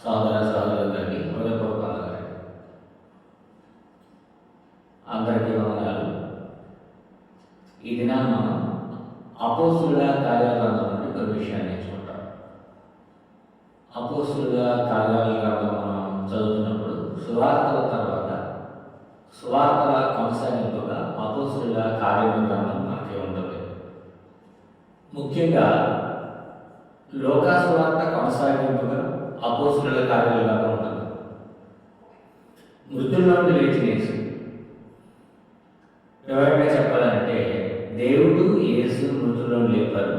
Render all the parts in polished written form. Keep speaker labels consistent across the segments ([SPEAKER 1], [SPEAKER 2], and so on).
[SPEAKER 1] సహోదర సహోదరులకి హృదయపూర్వక వందనాలు. అందరికీ వందనాలు. ఈ దినాన్ని మనం అపోస్తుల కార్యాల గ్రంథం నుండి ఒక విషయాన్ని నేర్చుకుంటాం. అపోస్తుల కార్యాల గ్రంథం మనం చదువుతున్నప్పుడు సువార్తల తర్వాత సువార్తల కొనసాగింపుగా అపోస్తుల కార్యాల గ్రంథం మనకి ఉంటుంది. ముఖ్యంగా లోకా సువార్త కొనసాగింపుగా అపోస్తుల కార్యాల గ్రంథం ఉంటుంది. మృతుల్లో నుండి లేచిన యేసు, వివరంగా చెప్పాలంటే దేవుడు యేసు మృతుల్లో లేపారు.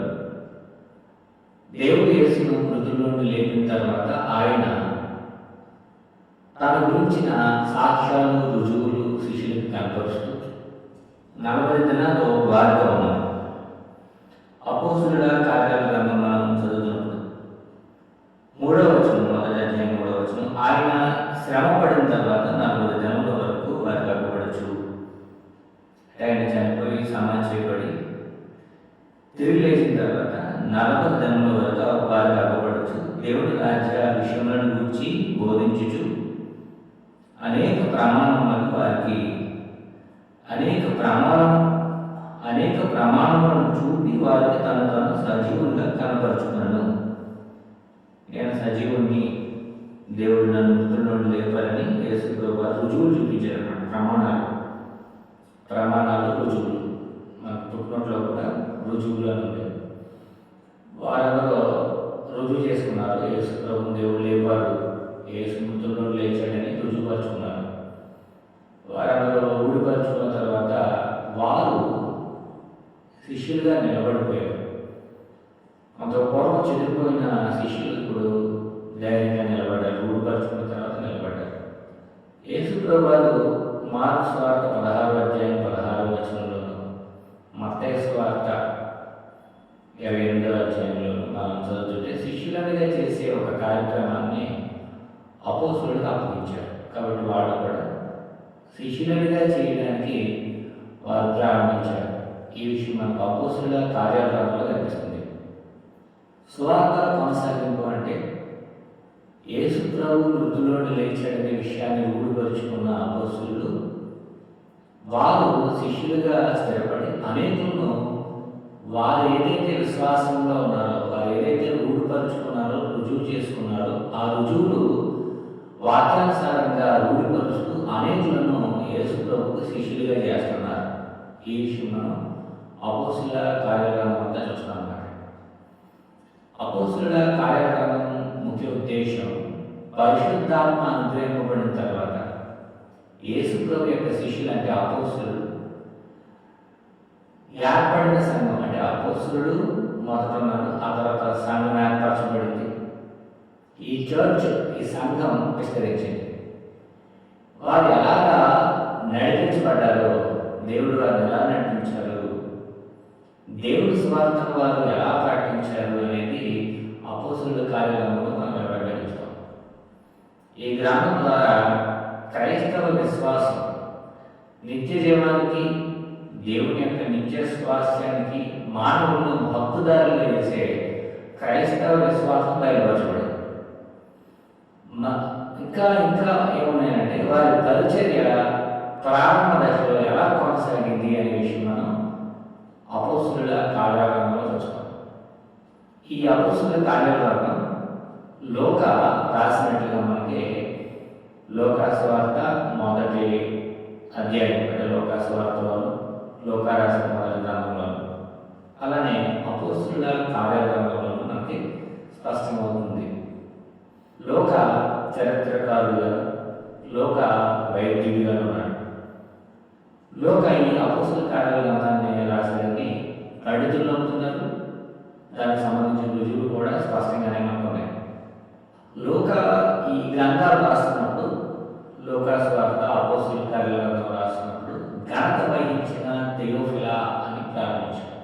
[SPEAKER 1] దేవుడు యేసును మృతుల్లో నుండి లేపిన తర్వాత ఆయన తన గురించిన సాక్ష్యాలు రుజువులు శిష్యులకు కనపరుస్తూ 40 దినాలు వారితో ఉన్నారు. అపోస్తుల కార్యాల గ్రంథం మనం చదువుతున్నప్పుడు 3వ వచనం, మొదటి అధ్యాయం 3వ వచనం, ఆయన శ్రమ పడిన తర్వాత 40 దినముల వరకు వారికి అగ్గపడచ్చు. ఆయన చనిపోయి సమాధి చేయబడి తిరిగి లేచిన తర్వాత 40 దినముల వరకు వారికి అగ్గపడచ్చు. దేవుడి రాజ్య విషయములను గురించి బోధించుచు అనేక ప్రమాణములను వారికి అనేక ప్రమాణములను చూపి వారికి తను సజీవునిగా కనపరుచుకున్నాను. నేను సజీవుని, దేవుడు నన్ను మృతుల నుండి లేపారని యేసు ప్రభువు రుజువులు చూపించారు అన్నమాట. ప్రమాణాలు రుజువులు మన పుట్టినట్లో కూడా రుజువులు అని ఉంటాయి. వారెవరో రుజువు చేసుకున్నారు, యేసు ప్రభువు దేవుడు లేపారు, యేసు మృతుల నుండి లేచాడని రుజువుపరుచుకున్నారు. వారెవరో ఊడిపరుచుకున్న తర్వాత వారు శిష్యులుగా నిలబడిపోయారు. అంత పూర్వం చెదిరిపోయిన శిష్యులు ఇప్పుడు ధైర్యంగా నిలబడ్డారు, ఊడిపరుచుకున్న తర్వాత నిలబడ్డారు. యేసు ప్రభువు మార్కు సువార్త 16వ అధ్యాయం 16వ వచనంలోను, మత్తయి సువార్త 28వ అధ్యాయంలోను మనం చదువుతుంటే శిష్యులుగా చేసే ఒక కార్యక్రమాన్ని అపోస్తులకు అప్పగించారు. కాబట్టి వాళ్ళు కూడా శిష్యులుగా చేయడానికి వారు ప్రారంభించారు. ఈ విషయం మనకు అపోస్తుల కార్యాలయంలో కనిపిస్తుంది. సువార్తల కొనసాగింపు అంటే యేసు ప్రభువు మృతుల్లో లేచాడనే విషయాన్ని ఊడిపరుచుకున్న అపోస్తులు వారు శిష్యులుగా స్థిరపడి అనేకులను వారు ఏదైతే విశ్వాసంలో ఉన్నారో, వారు ఏదైతే ఊడిపరుచుకున్నారో, రుజువు చేసుకున్నారో ఆ రుజువులు వాక్యానుసారంగా రూఢిపరుస్తూ అనేకులను యేసు ప్రభువుకు శిష్యులుగా చేస్తున్నారు. ఈ విషయం మనం అపోస్తుల కార్యక్రమం అంతా చూస్తాం అన్నమాట. అపోస్తుల కార్యక్రమం ముఖ్య ఉద్దేశం పరిశుద్ధాత్మ అనుగ్రహింపబడిన తర్వాత యేసు ప్రభు యొక్క శిష్యులు అంటే అపోస్తులు ఏర్పడిన సంఘం, అంటే అపోస్తులు మొదట ఉన్నారు, ఆ తర్వాత సంఘం ఏర్పరచబడింది. ఈ చర్చ్, ఈ సంఘం విస్తరించింది. వారు ఎలాగా నడిపించబడ్డారో, దేవుడు వారిని ఎలా నడిపించారు, దేవుడి స్వార్థను వారు ఎలా ప్రకటించారు అనేది అపోస్తుల కార్యక్రమంలో మనం వివరంగా చూస్తాం. ఈ గ్రంథం ద్వారా క్రైస్తవ విశ్వాసం నిత్య జీవానికి, దేవుని యొక్క నిత్య స్వాస్థ్యానికి మానవులను హక్కుదారులుగా చేసే క్రైస్తవ విశ్వాసం బయలుపరచబడింది. ఇంకా ఏమున్నాయంటే వారి పరిచర్య ప్రారంభ దశలో ఎలా కొనసాగింది అనే విషయం మనం అపోస్తుల కార్యాలయంలో చూస్తాం. ఈ అపోస్తుల కార్యాలయం లోక రాసినట్లుగా మనకి లోకా సువార్త మొదటి అధ్యాయం, అంటే లోకా సువార్తలోను, లోకా రాసిన మొదటి గ్రంథంలోను, అలానే అపోస్తుల కార్యాలయంలో మనకి స్పష్టమవుతుంది. లోక చరిత్రకారులుగా, లోక వైద్యుడిగా ఉన్నాడు. లోక ఈ అపోస్తుల కార్యాలయాన్ని రాసేదాన్ని పండితులు నమ్ముతున్నారు. దానికి సంబంధించిన రుజువులు కూడా స్పష్టంగానే మనకు ఉన్నాయి. లోక ఈ గ్రంథాలు రాస్తున్నప్పుడు, లోకా సువార్త, అపోస్తుల కార్యాలయంలో రాస్తున్నప్పుడు ఘనత వహించిన థెయోఫిలా అని ప్రారంభించారు.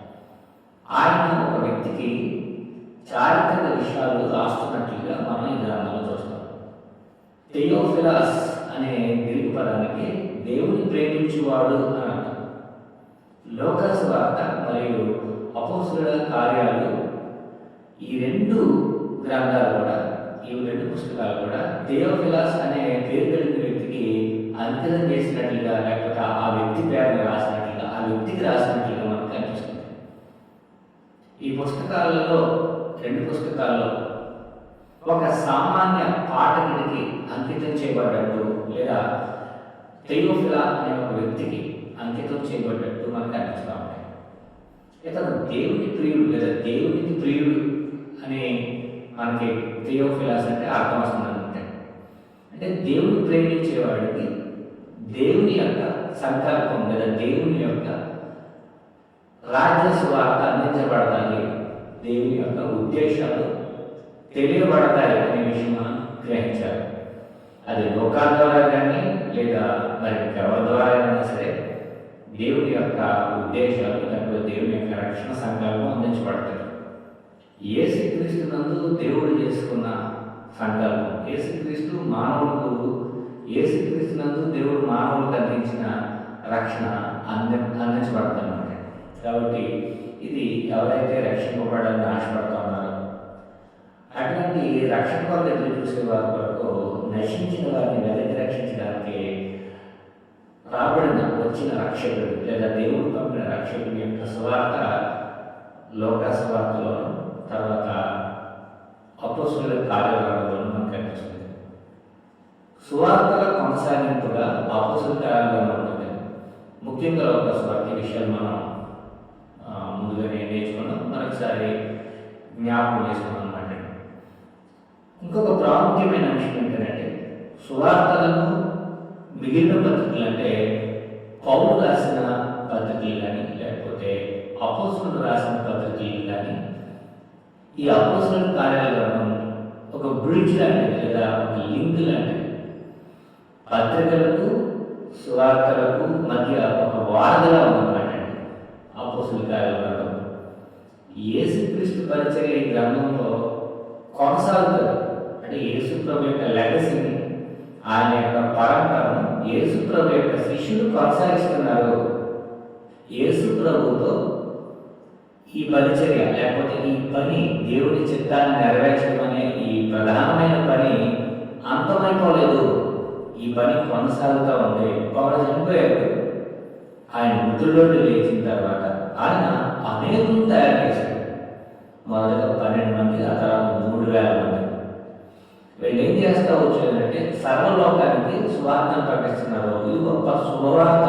[SPEAKER 1] ఆయన ఒక వ్యక్తికి చారిత్రక విషయాలు రాస్తున్నట్లుగా మనం ఈ గ్రంథంలో చూస్తాం. థెయోఫిలస్ అనే గ్రీకు పదానికి దేవుని ప్రేమించువాడు అని అర్థం. లోకా సువార్త మరియు అపోస్తుల కార్యాలు, ఈ రెండు గ్రంథాలు కూడా, ఈ రెండు పుస్తకాలు కూడా థియోఫిలస్ అనే పేరు కలిగిన వ్యక్తికి అంకితం చేసినట్లుగా, లేకపోతే ఆ వ్యక్తి పేరుని రాసినట్లుగా, ఆ వ్యక్తికి రాసినట్లుగా మనకు కనిపిస్తుంది. ఈ పుస్తకాలలో, 2 పుస్తకాల్లో ఒక సామాన్య పాఠకుడికి అంకితం చేయబడ్డట్టు, లేదా థియోఫిలా అనే ఒక వ్యక్తికి అంకితం చేయబడ్డట్టు మనకు అనిపిస్తూ ఉంటాయి. ఇతను దేవుని ప్రియుడు లేదా దేవునికి ప్రియుడు అని మనకి థియోఫిలాస్ అంటే అర్థం వస్తుంది అనుకుంటే, అంటే దేవుని ప్రేమించేవాడికి దేవుని యొక్క సంకల్పం లేదా దేవుని యొక్క రాజ్య సువార్త అందించబడతాయి, దేవుని యొక్క ఉద్దేశాలు తెలియబడతాయి అనే విషయం మనం గ్రహించాలి. అది లోకాల ద్వారా కానీ లేదా మరి ఎవరి ద్వారా అయినా సరే దేవుని యొక్క ఉద్దేశాలు లేకపోతే దేవుని యొక్క రక్షణ సంకల్పం అందించబడతాయి. యేసుక్రీస్తునందు దేవుడు చేసుకున్న సంకల్పం, యేసుక్రీస్తునందు దేవుడు మానవులకు అందించిన రక్షణ అందించబడుతున్నమాట. కాబట్టి ఇది ఎవరైతే రక్షింపబడాలని ఆశపడుతూ ఉన్నారో, అటువంటి రక్షణ కొరకు ఎదురు చూసే వారి కొరకు, నశించిన వారిని వెనక్కి రక్షించడానికి వచ్చిన రక్షకుడు లేదా దేవుడు పంపిన రక్షకుడి యొక్క సువార్త లోక సువార్తలోను, తర్వాత అపోస్తలుల కార్యాలయంలోనూ మనకు కనిపిస్తుంది. సువార్తల కొనసాగింపుగా అపోస్తలుల కార్యాలయంలో ఉంటుంది. ముఖ్యంగా లోక సువార్త విషయాలు మనం ముందుగానే నేర్చుకున్నాం, మరొకసారి జ్ఞాపకం చేసుకున్నాం అన్నమాట. ఇంకొక ప్రాముఖ్యమైన విషయం ఏంటంటే, సువార్తలను మిగిలిన పత్రికలు అంటే పౌలు రాసిన పత్రికలు కానీ లేకపోతే అపోస్తలులు రాసిన పత్రికలు కానీ, ఈ అపోస్తలుల కార్యాలయం ఒక బ్రిడ్జ్ లాంటిది లేదా ఒక లింక్ లాంటిది. పత్రికలకు సువార్తలకు మధ్య ఒక వారధిగా ఉందన్నమాట అపోస్తలుల కార్యాలయం. యేసుక్రీస్తు పరిచర్య ఈ గ్రంథంలో కొనసాగుతుంది. అంటే యేసుప్రభు యొక్క లెగసీని, ఆయన యొక్క పరంపరను యేసుప్రభు యొక్క శిష్యులు కొనసాగిస్తున్నారు. యేసుప్రభుతో ఈ పరిచర్య లేకపోతే ఈ పని, దేవుడి చిత్తాన్ని నెరవేర్చడం అనే ఈ ప్రధానమైన పని అంతమైపోలేదు. ఈ పని కొనసాగుతూ ఉంది. ఒకడు చనిపోయాడు, ఆయన మృతుల్లోకి లేచిన తర్వాత ఆయన అనేకులను తయారు చేశాడు. మొదటగా 12 మంది, ఆ తర్వాత 3,000 మంది. వీళ్ళు ఏం చేస్తూ వచ్చారంటే సర్వలోకానికి సువార్తను ప్రకటిస్తున్నారు. ఇది గొప్ప శుభవార్త.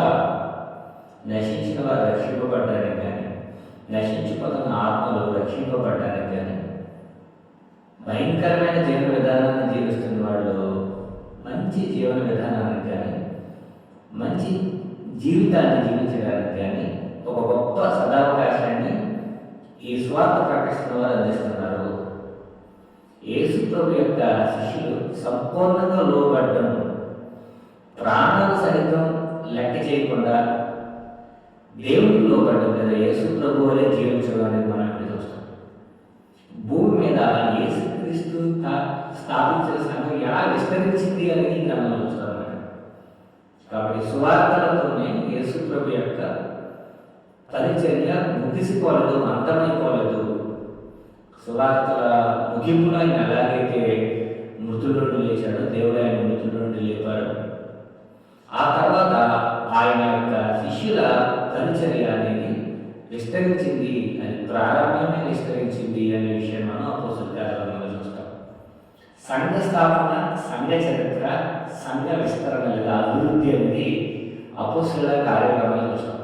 [SPEAKER 1] నశించిన వారు రక్షింపబడ్డానికి కానీ, నశించిపోతున్న ఆత్మలు రక్షింపబడ్డానికి కానీ, భయంకరమైన జీవన విధానాన్ని జీవిస్తున్న వాళ్ళు మంచి జీవన విధానానికి కానీ, మంచి జీవితాన్ని జీవించడానికి కానీ ఒక గొప్ప సదావకాశాన్ని ఈ స్వార్థ ప్రకటిస్తున్న వారు అందిస్తున్నారు. యేసుప్రభు యొక్క శిష్యులు సంపూర్ణంగా లోబడ్డం, ప్రాణాలు సైతం లెక్క చేయకుండా దేవుడికి లోబడ్డం లేదా యేసుప్రభు వలె జీవించడం అనేది మనం ఇక్కడ చూస్తాం. భూమి మీద యేసుక్రీస్తు స్థాపించిన సంఘం ఎలా విస్తరించింది అనేది ఈ గ్రంథంలో చూస్తాం. కాబట్టి సువార్తలతోనే యేసుప్రభు యొక్క పరిచర్య ముగిసిపోలేదు, అంతమైపోలేదు. సువార్తల ముగింపులో ఆయన ఎలాగైతే మృతుల నుండి లేచాడో, దేవుడు ఆయన మృతుల నుండి లేపాడు. ఆ తర్వాత ఆయన యొక్క శిష్యుల పరిచర్య అనేది విస్తరించింది, అది ప్రారంభమే విస్తరించింది అనే విషయం మనం అపోస్తలుల కార్యాలయంలో చూస్తాం. సంఘ స్థాపన, సంఘ చరిత్ర, సంఘ విస్తరణ లేదా అభివృద్ధి అనేది అపోస్తలుల కార్యాలయంలో చూస్తాం.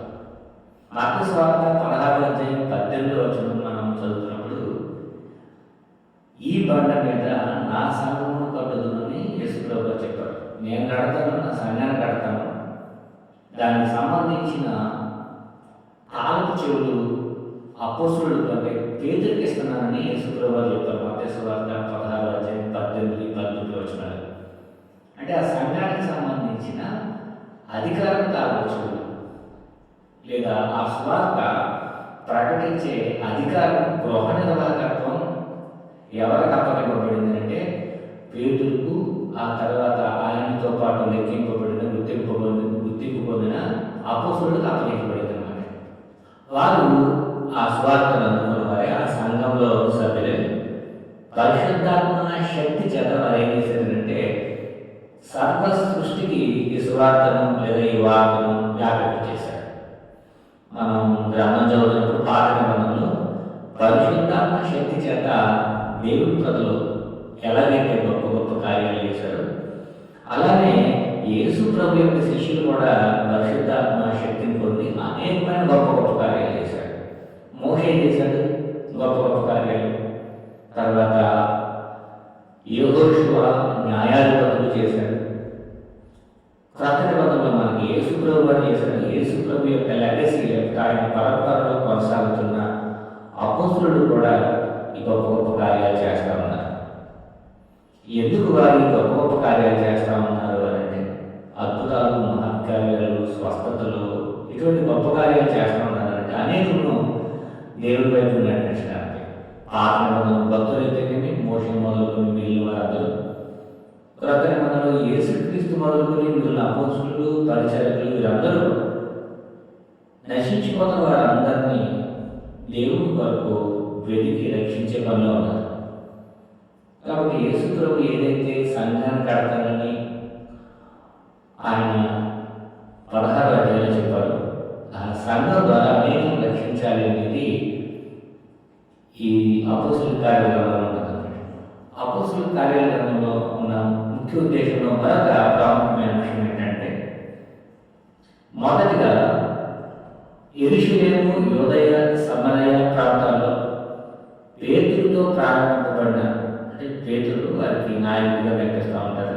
[SPEAKER 1] మార్కు సువార్త 16:18 మనం చదువుతున్నప్పుడు, ఈ బండ మీద నా సంఘమును కట్టుదునని యేసుప్రభు చెప్పాడు. నేను కడతాను, నా సంఘాన్ని కడతాను. దానికి సంబంధించిన తాలపు చెవులు అపోస్తలుడు అంటే పేతురుకి ఇస్తున్నానని యేసుప్రభు చెప్పారు. మార్కు సువార్త 16:18-19 అంటే ఆ సంఘానికి సంబంధించిన అధికారం తాలపు చెవులు లేదా ఆ సువార్త ప్రకటించే అధికారం, గృహ నిర్వాహకత్వం ఎవరికి అప్పగింపబడింది అంటే పేతురుకు, ఆ తర్వాత ఆయనతో పాటు గుర్తింపు పొందిన అపోస్తలులకు అప్పగింపబడింది అన్నమాట. వారు ఆ సువార్తను అందుకున్న వారే, ఆ సంఘంలో సభ్యులే. పరిశుద్ధాత్మ శక్తి చేత వారు ఏం చేశారంటే సర్వ సృష్టికి ఈ సువార్తను లేదా ఈ వార్తను వ్యాప్తి చేశాడు. మనం గ్రంథం చదువుతున్నప్పుడు పాత నిబంధనలో పరిశుద్ధాత్మ శక్తి చేత దేవుడి ప్రజలు ఎలాగైతే గొప్ప గొప్ప కార్యాలు చేశారో, అలానే యేసు ప్రభు యొక్క శిష్యులు కూడా పరిశుద్ధాత్మ శక్తిని పొంది అనేకమైన గొప్ప గొప్ప కార్యాలు చేశాడు. మోషే చేశాడు గొప్ప గొప్ప కార్యాలు. తర్వాత యెహోషువ న్యాయాధిపతులు చేశాడు. క్రొత్త నిబంధనలో మనకి యేసు ప్రభు వారు చేశాడు. యేసు ప్రభు యొక్క లెగసీ యొక్క ఆయన పరంపరలో కొనసాగుతున్న అపోస్తులు కూడా ఈ గొప్ప గొప్ప కార్యాలు చేస్తూ ఉన్నారు. ఎందుకు వారు ఈ గొప్ప గొప్ప కార్యాలు చేస్తూ ఉన్నారు అంటే అద్భుతాలు, మహత్కార్యాలు, స్వస్థతలు, ఇటువంటి గొప్ప కార్యాలు చేస్తూ ఉన్నారంటే అనేకులను దేవుడి వైపు నడిపించడానికి. పాత నిబంధనలు భక్తులైతేనేమి మోషే మొదలుకొని మిగిలిన వారందరూ, క్రొత్త నిబంధనలో యేసుక్రీస్తు మొదలుకొని మిగిలిన అపోస్తులు, పరిచారకులు, వీరందరూ నశించిపోతున్న వారందరినీ దేవుని కొరకు వెతికి రక్షించే పనిలో ఉన్నారు. కాబట్టి యేసు ప్రభు ఏదైతే సంఘాన్ని కడతానని ఆయన 16 అధ్యాయాలు చెప్పారు, ఆ సంఘం ద్వారా అనేకం రక్షించాలి అనేది ఈ అపోస్తుల కార్యాలయంలో ఉంటుంది. అపోస్తుల కార్యాలయంలో ఉన్న ముఖ్య ఉద్దేశంలో మరొక ప్రాముఖ్యమైన విషయం ఏంటంటే, మొదటిగా యెరూషలేము, యూదయ, సమరయ ప్రాంతాల్లో పేతురుతో ప్రారంభింపబడిన, అంటే పేతురు వారికి నాయకుడిగా కనిపిస్తూ ఉంటారు.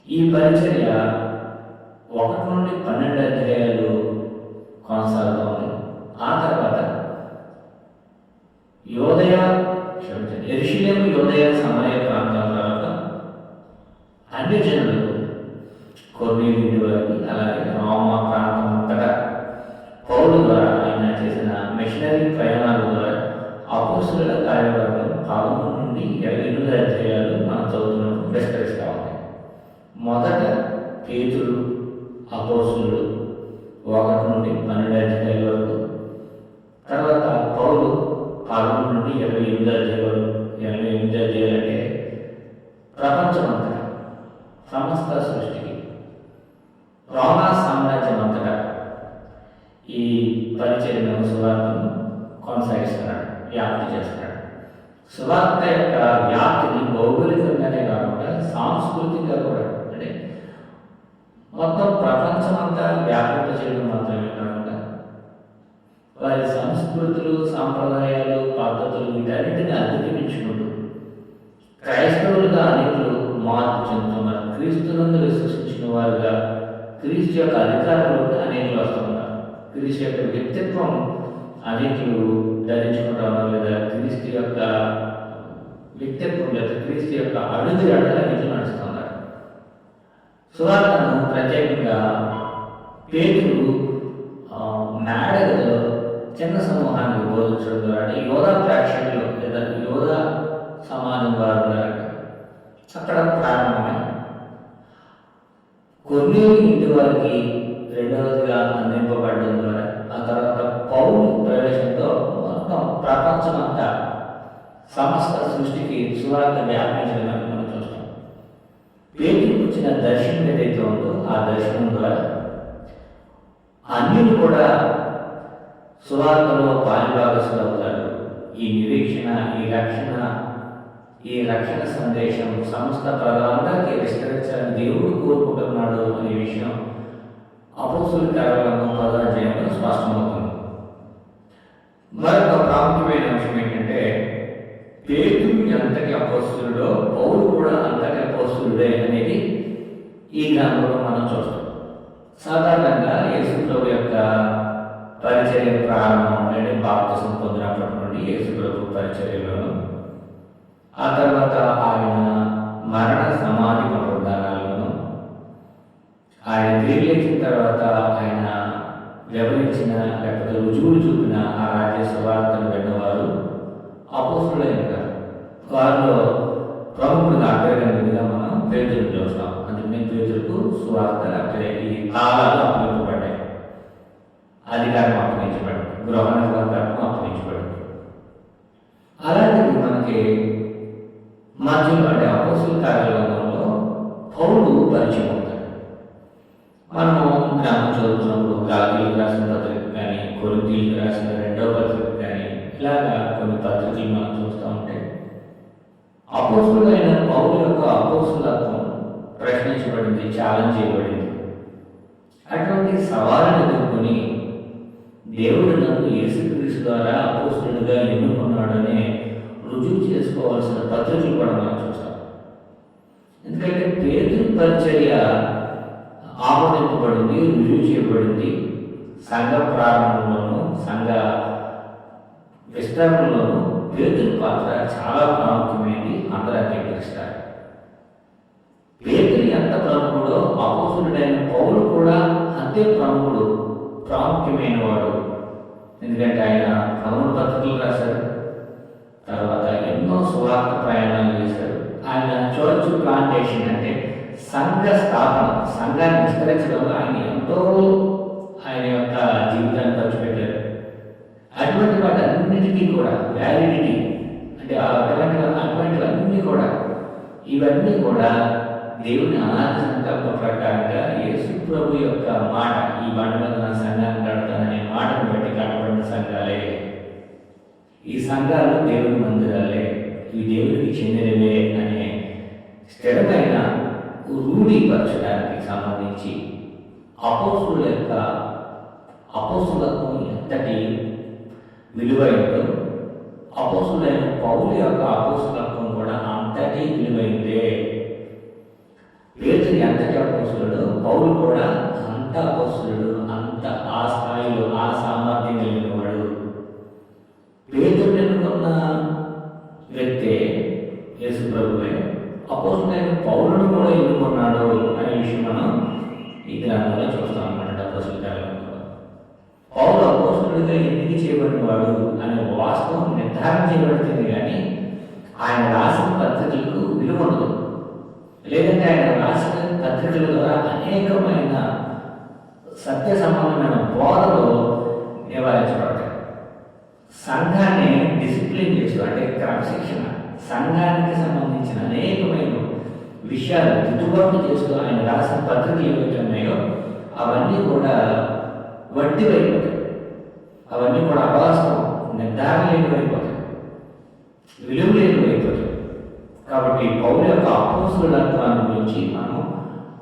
[SPEAKER 1] ఈ పరిచర్య 1 నుండి 12 అధ్యాయాలు కొనసాగుతోంది. ఆ తర్వాత యెరూషలేము, యూదయ, సమరయ ప్రాంతాల తర్వాత అన్ని జనులు కొర్నేలియుని వారికి, అలాగే రోమా ప్రాంతం అంతటా పౌలు ద్వారా ఆయన చేసిన మిషనరీ ప్రయాణాల ద్వారా అపోస్తుల కార్యాలను 11 నుండి 28 అధ్యాయాలు మనం చదువుతున్నప్పుడు విస్తరిస్తూ ఉంటాయి. మొదట పేతురు అపోస్తులు 1 నుండి 12 అధ్యాయాల వరకు, తర్వాత పౌలు 11 నుండి 28 అధ్యాయాలు వరకు. 28 అధ్యాయాలు అంటే ప్రపంచం అంతటా, సమస్త సృష్టికి, రోమా సామ్రాజ్యం అంతటా ఈ పరిచర్యను, సువార్తను కొనసాగిస్తున్నాడు, వ్యాప్తి చేస్తున్నాడు. సువార్త యొక్క వ్యాప్తిని భౌగోళికంగానే కాకుండా సాంస్కృతికంగా కూడా, అంటే మొత్తం ప్రపంచం అంతా వ్యాపింప చేయడం మాత్రమే కాకుండా వారి సంస్కృతులు, సాంప్రదాయాలు, పద్ధతులు వీటన్నిటిని అధిగమించుకుంటూ క్రైస్తవులుగా అనేకులు మార్పు చెందుతున్నారు. క్రీస్తునందు విశ్వసించిన వారుగా క్రీస్తు యొక్క అధికారంలోకి అనేకులు వస్తున్నారు. క్రీస్తు యొక్క వ్యక్తిత్వం అనేకులు ధరించుకుంటా ఉన్నారు, లేదా క్రీస్తు యొక్క వ్యక్తిత్వం లేదా క్రీస్తు యొక్క అడుగు అనేకులు నడుస్తున్నారు. సువార్తను ప్రత్యేకంగా పేతురు మేడగదిలో చిన్న సమూహానికి బోధించడం ద్వారా, అంటే యోధా ప్రేక్షకులు లేదా యోధా సమాజం వారు అక్కడ ప్రారంభమై కొర్నేలియు ఇంటి వారికి రెండవదిగా అందింపబడడం ద్వారా, ఆ తర్వాత పౌలు ప్రవేశంతో మొత్తం ప్రపంచమంతా సమస్త సృష్టికి సువార్త వ్యాపించడానికి మనం చూస్తాం. పేతురుకు వచ్చిన దర్శనం ఏదైతే ఉందో ఆ దర్శనం ద్వారా అన్యులు కూడా సువార్తలో పాలిభాగస్తులు అవుతారు. ఈ నిరీక్షణ, ఈ రక్షణ సందేశం సమస్త ప్రజలందరికీ విస్తరించాలని దేవుడు కోరుకుంటున్నాడు అనే విషయం అపోస్తుల కార్యాలను 10వ అధ్యాయంలో స్పష్టమవుతుంది. మరొక ప్రాముఖ్యమైన విషయం ఏంటంటే, పేతురు ఎంతటి అపోస్తులుడో పౌలు కూడా అంతటి అపోస్తులుడే అనేది ఈ గ్రంథంలో మనం చూస్తాం. సాధారణంగా యేసు ప్రభు యొక్క పరిచర్య ప్రారంభం అంటే బాప్తిసం పొందినప్పటి నుండి యేసు ప్రభు పరిచర్యలోను, ఆ తర్వాత ఆయన మరణ సమాధి పునరుద్ధానాలను, ఆయన తిరిగి లేచిన తర్వాత ఆయన వివరించిన లేకపోతే రుజువులు చూపిన ఆ రాజ్య సువార్తను విన్నవారు అపోస్తులై ఉంటారు. వారిలో ప్రముఖుడిగా అగ్రగణ్యుడిగా మనం పేతురుని చూస్తాం. అందుకని పేతురుకు సువార్త లేకపోతే ఈ తాళాలు అప్పగించబడ్డాయి, అధికారం అప్పగించబడింది, గృహ నిర్వాహకత్వం అప్పగించబడింది. అలాంటిది మనకి మధ్యలో అంటే అపోస్తుల కార్యాలయంలో పౌలు పరిచయం అవుతాడు. మనము గ్రంథం చదువుతున్నప్పుడు గలాతీయులకు రాసిన పత్రిక కానీ, కొరింథీయులకు రాసిన 2వ పత్రిక కానీ, ఇలాగా కొన్ని పత్రికలు మనం చూస్తూ ఉంటే అపోస్తులైన పౌలు యొక్క అపోస్తులత్వం ప్రశ్నించబడింది, ఛాలెంజ్ చేయబడింది. అటువంటి సవాళ్ళను ఎదుర్కొని దేవుడు నన్ను యేసుక్రీస్తు ద్వారా అపోస్తులుగా ఎన్నుకున్నాడనే రుజువు చేసుకోవాల్సిన పత్రికలు కూడా మనం చూస్తాం. ఎందుకంటే పేతురు పరిచర్య ఆమోదింపబడింది, రుజువు చేయబడింది. సంఘ ప్రారంభంలోనూ సంఘ విస్తరణలోనూ పేతురు పాత్ర చాలా ప్రాముఖ్యమైనది, అందరూ అంగీకరిస్తారు. పేతురు ఎంత ప్రముఖుడో అపోస్తులుడైన పౌలు కూడా అంతే ప్రాముఖ్యమైన వాడు. ఎందుకంటే ఆయన 13 పత్రికలు రాశారు, తర్వాత ఎన్నో సువార్త ప్రయాణాలు చేశారు. ఆయన చర్చ్ ప్లాంటేషన్ అంటే సంఘ స్థాపన, సంఘాన్ని విస్తరించడంలో ఆయన ఎంతో ఆయన యొక్క జీవితాన్ని ఖర్చు పెట్టారు. అటువంటి వాటన్నిటికీ కూడా వ్యాలిడిటీ అంటే అటువంటివన్నీ కూడా ఇవన్నీ కూడా దేవుని అనాది సంకల్ప ప్రకారంగా యేసు ప్రభు యొక్క మాట, ఈ బండ మీద నా సంఘాన్ని కడతాననే మాటను బట్టి కట్టబడిన సంఘాలే. ఈ సంఘాలు దేవుని మందిరాలే, ఇవి దేవునికి చెందినవే అనే స్థిరమైన రూఢీపరచడానికి సంబంధించి అపోస్తుల యొక్క అపోస్తులత్వం ఎంతటి విలువైందో, అపోస్తులైన పౌలు యొక్క అపోస్తులత్వం కూడా అంతటి విలువైందే. పేతురు ఎంతటి అపోస్తులుడు, పౌలు కూడా అంత అపోస్తులుడు, అంత ఆ స్థాయిలో ఆ సామర్థ్యం కలిగిన వాడు. పేతురు ఎన్నుకున్న వ్యక్తే యేసు ప్రభువే అపోస్తులైన పౌలును కూడా ఎన్నుకున్నాడు అనే విషయం మనం ఈ గ్రంథంలో చూస్తాం అన్నమాట. అపోస్తుల కార్యాలలో పౌలు అపోస్తులుడిగా ఎందుకు చేయబడిన వాడు అనే వాస్తవం నిర్ధారణ చేయబడుతుంది, కానీ ఆయన రాసిన పత్రికలకు విలువ ఉండదు. లేదంటే ఆయన రాసిన పత్రికల ద్వారా అనేకమైన సత్య సంబంధమైన బోధలు నివారించబడతాయి. సంఘాన్ని డిసిప్లిన్ చేస్తూ అంటే క్రమశిక్షణ, సంఘానికి సంబంధించిన అనేకమైన విషయాలు దిద్దుబాటు చేస్తూ ఆయన రాసిన పత్రికలు ఏవైతే ఉన్నాయో అవన్నీ కూడా వట్టివైపోతాయి, అవన్నీ కూడా అవాస్తవం, నిర్ధారణ లేనివైపోతాయి, విలువ లేనివైపోతాయి. కాబట్టి పౌలు యొక్క అపోస్తులత్వాన్ని గురించి మనం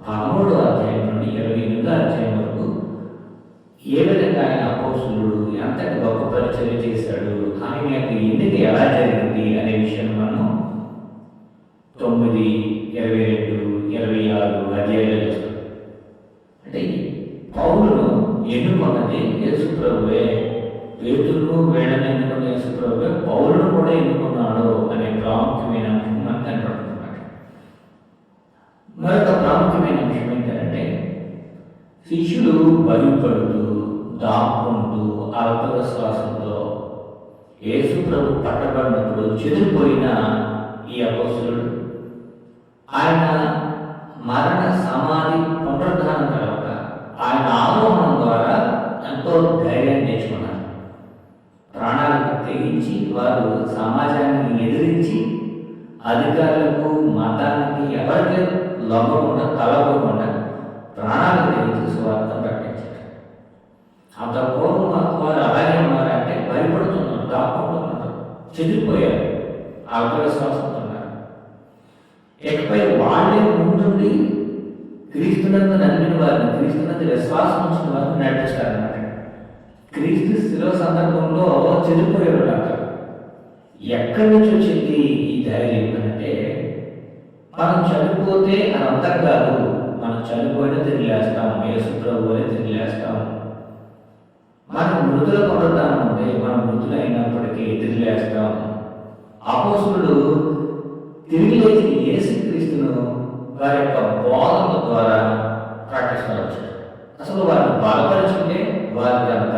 [SPEAKER 1] 13వ అధ్యాయం నుండి 28వ అధ్యాయం వరకు ఏ విధంగా ఆయన అపోస్తులుడు ఎంతటి గొప్ప పరిచర్య చేశాడు, ఆయన యొక్క ఎన్నిక ఎలా జరిగింది అనే విషయాన్ని మనం 9, 22, 26 అధ్యాయాలు చూస్తాం. అంటే పౌలును ఎన్నుకున్నది యేసు ప్రభువే, పేతురును వీళ్ళని ఎన్నుకున్న యేసు ప్రభువే పౌలును కూడా ఎన్నుకున్నాడు అనే ప్రాముఖ్యమైన అంశం మనకు కనపడుతుందన్నమాట. మరొక ప్రాముఖ్యమైన అంశం ఏంటంటే శిష్యులు భయపడుతూ దాక్కుంటూ ఆత్మవిశ్వాసంతో యేసు ప్రభు పట్టబడినప్పుడు చెదిరిపోయిన ఈ అపోస్తులుడు ఆయన మరణ సమాధి పునరుద్ధానం తర్వాత ఆయన ఆరోహణం ద్వారా ఎంతో ధైర్యాన్ని తెచ్చుకున్నారు. ప్రాణాలకు తెగించి వారు సమాజాన్ని ఎదిరించి అధికారులకు మతానికి ఎవరికి లొంగకుండా తలపోకుండా ప్రాణాలకు తెగించి స్వార్థ ప్రకటించారు. అంత పూర్వం వారు అలాగే ఉన్నారంటే భయపడుతున్నారు, దాక్కుంటున్నారు, చెదిరిపోయారు, ఆత్మవిశ్వాసంతో ఉన్నారు. ఇకపై వాళ్ళే ముందుండి క్రీస్తునందు నమ్మిన వారిని, క్రీస్తునందు విశ్వాసం ఉంచిన వారిని నడిపిస్తారన్నమాట. క్రీస్తు శిలువ సందర్భంలో చెదిరిపోయారు అంటారు. ఎక్కడి నుంచి వచ్చింది ఈ ధైర్యం అంటే, మనం చనిపోతే అని అర్థం కాదు, మనం చనిపోయినా తిరిగి లేస్తాం, యేసు ప్రభువునే తిరిగి లేస్తాం. మనం మృతుల పునరుద్ధానం ఉంటే మనం మృతులైనప్పటికీ తిరిగి లేస్తాం. అపోస్తులుడు తిరిగి లేచి యేసుక్రీస్తును వారి యొక్క బోధన ద్వారా ప్రకటిస్తూ వచ్చారు. అసలు వారిని బలపరిచిందే, వారికి అంత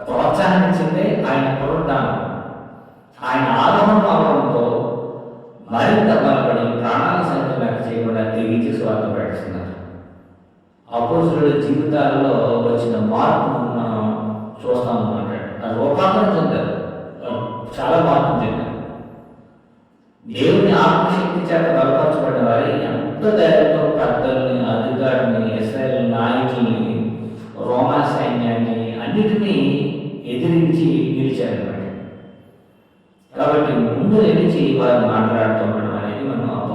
[SPEAKER 1] ప్రోత్సాహం ఇచ్చిందే ఆయన పునరుద్ధానం. ఆయన ఆరోహణం అవడంతో మరింత బలపడి ప్రాణాలు సైతం లెక్క చేయకుండా తెగించి స్వార్థ ప్రకటిస్తున్నారు. అపోస్తులుడి జీవితాల్లో వచ్చిన మార్పును మనం చూస్తాం అన్నమాట. రూపాంతరం చెందారు, చాలా మార్పు చెందారు. దేవుని ఆత్మశక్తి చేత బలపరచబడ్డ వారి ఎంత ధైర్యంతో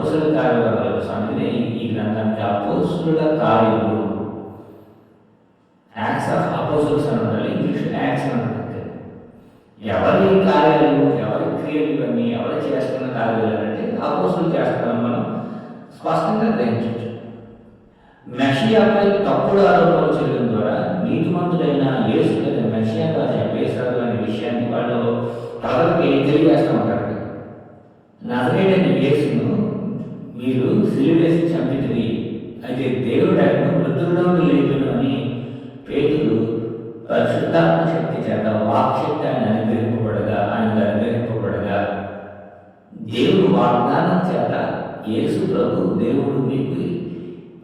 [SPEAKER 1] అపోస్తలుల కార్యాలు అందుకనే ఈ గ్రంథానికి అపోస్తలుల కార్యములు, యాక్ట్స్ ఆఫ్ అపోస్తల్స్ అని ఉండాలి, ఇంగ్లీష్ యాక్ట్స్ అని ఉంటుంది. ఎవరి కార్యాలు, ఎవరి క్రియలు ఇవన్నీ ఎవరు చేస్తున్న కార్యాలు అంటే అపోస్తలులు చేస్తున్నారని మనం స్పష్టంగా గ్రహించవచ్చు. మెషియాపై తప్పుడు ఆరోపణలు చేయడం ద్వారా నీతిమంతుడైన యేసు లేదా మెషియాగా చెప్పేశారు అనే విషయాన్ని వాళ్ళు ప్రజలకు తెలియజేస్తూ ఉంటారు. నజరేయుడైన యేసును మీరు సిలువేసి చంపితిరి, అయితే దేవుడు ఆయనను మృతుల్లోకి లేపును అని పేతురు పరిశుద్ధాత్మ శక్తి చేత వాక్శక్తి ఆయన అనుగ్రహింపబడగా దేవుడు వాగ్దానం చేత యేసు ప్రభు దేవుడు మీకు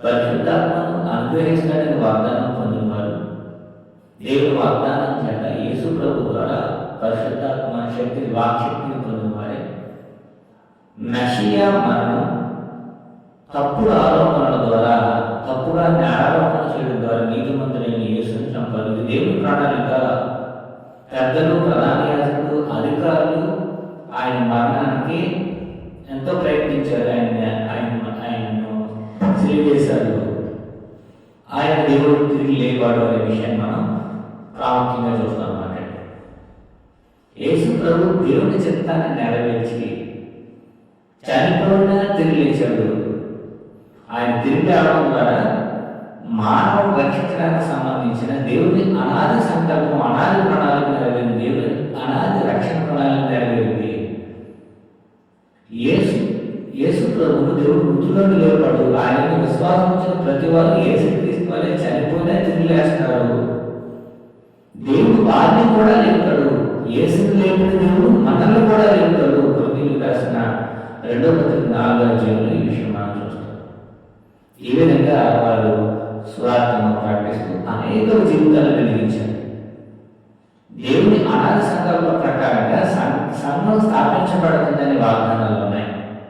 [SPEAKER 1] పరిశుద్ధాత్మను అనుగ్రహిస్తాడని వాగ్దానం పొందినవారు, దేవుడు వాగ్దానం చేత యేసు ప్రభు ద్వారా పరిశుద్ధాత్మ శక్తిని వాక్శక్తిని పొందినవారే. మెషియా మరణం తప్పుడు ఆరోపణల ద్వారా, తప్పుగా నేరారోపణ చేయడం ద్వారా నీతిమంతులైన యేసుని చంపారు. ఇది దేవుని ప్రణాళిక. పెద్దలు, ప్రధాన యాజకులు, అధికారులు ఆయన మరణానికి ఎంతో ప్రయత్నించారు. ఆయనను సిలువేశారు. ఆయన దేవుడు తిరిగి లేవాడు అనే విషయాన్ని మనం ప్రాముఖ్యంగా చూస్తాం అన్నమాట. యేసు ప్రభు దేవుని చిత్తాన్ని నెరవేర్చి చనిపోయినా తిరిగి లేచాడు. ఆయన తిరిగి రావడం ద్వారా మానవ రక్షించడానికి సంబంధించిన దేవుని అనాది సంకల్పం, అనాది ప్రణాళిక నెరవేరింది. దేవుని అనాది రక్షణ ప్రణాళిక నెరవేరింది. యేసు ప్రభువును దేవుడు మృతుల్లోకి లేపాడు. ఆయనకు విశ్వాసం వచ్చిన ప్రతి వారు యేసుక్రీస్తు వలె చనిపోయినా తిరిగి లేస్తారు. దేవుడు వారిని కూడా లేపుతాడు. యేసుని లేపిన దేవుడు మనల్ని కూడా లేపుతాడు. కొరింథీయులకు రాసిన 2వ పత్రిక 4వ అధ్యాయంలో ఈ విషయం మనం చూస్తాం. ఈ విధంగా వారు స్వార్థను ప్రకటిస్తూ అనేక జీవితాలు వెలిగించారు. దేవుని అనాది సంకల్ప ప్రకారంగా సంఘం స్థాపించబడుతుందనే వాగ్దానాలు ఉన్నాయి.